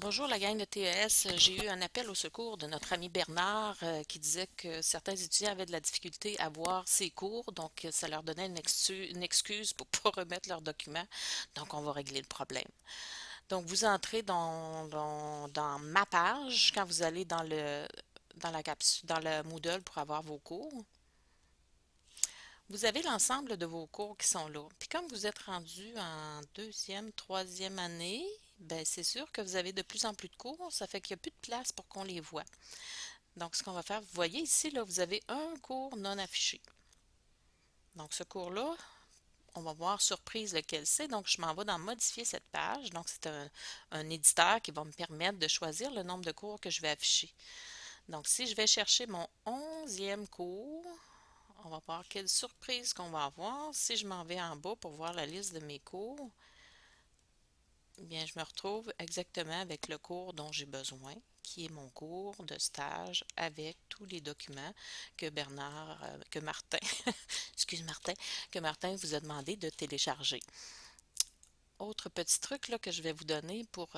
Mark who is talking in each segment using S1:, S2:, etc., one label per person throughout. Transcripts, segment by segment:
S1: Bonjour la gang de TES. J'ai eu un appel au secours de notre ami Bernard qui disait que certains étudiants avaient de la difficulté à voir ses cours, donc ça leur donnait une excuse pour pas remettre leurs documents. Donc on va régler le problème. Donc vous entrez dans ma page quand vous allez dans la capsule, dans le Moodle pour avoir vos cours. Vous avez l'ensemble de vos cours qui sont là. Puis comme vous êtes rendu en deuxième, troisième année, ben c'est sûr que vous avez de plus en plus de cours, ça fait qu'il n'y a plus de place pour qu'on les voit. Donc ce qu'on va faire, vous voyez ici, là, vous avez un cours non affiché. Donc ce cours-là, on va voir surprise lequel c'est. Donc je m'en vais dans modifier cette page. Donc c'est un éditeur qui va me permettre de choisir le nombre de cours que je vais afficher. Donc si je vais chercher mon 11e cours, on va voir quelle surprise qu'on va avoir. Si je m'en vais en bas pour voir la liste de mes cours, eh bien, je me retrouve exactement avec le cours dont j'ai besoin, qui est mon cours de stage avec tous les documents que que Martin, excuse Martin, que Martin vous a demandé de télécharger. Autre petit truc là, que je vais vous donner pour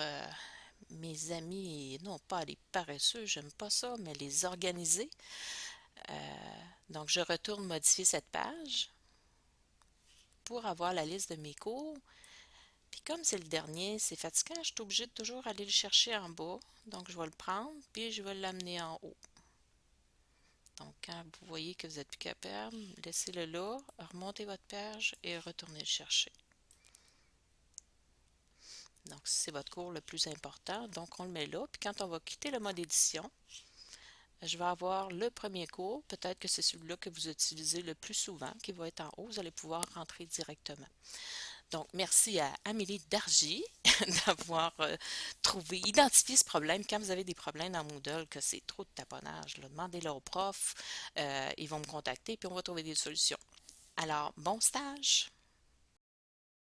S1: mes amis, non pas les paresseux, j'aime pas ça, mais les organiser. Donc, je retourne modifier cette page pour avoir la liste de mes cours. Puis comme c'est le dernier, c'est fatigant, je suis obligée de toujours aller le chercher en bas. Donc je vais le prendre, puis je vais l'amener en haut. Donc quand vous voyez que vous n'êtes plus capable, laissez-le là, remontez votre page et retournez le chercher. Donc c'est votre cours le plus important, donc on le met là. Puis quand on va quitter le mode édition, je vais avoir le premier cours. Peut-être que c'est celui-là que vous utilisez le plus souvent, qui va être en haut. Vous allez pouvoir rentrer directement. Donc, merci à Amélie Dargy d'avoir identifié ce problème. Quand vous avez des problèmes dans Moodle, que c'est trop de taponnage, là, demandez-le aux profs. Ils vont me contacter, puis on va trouver des solutions. Alors, bon stage!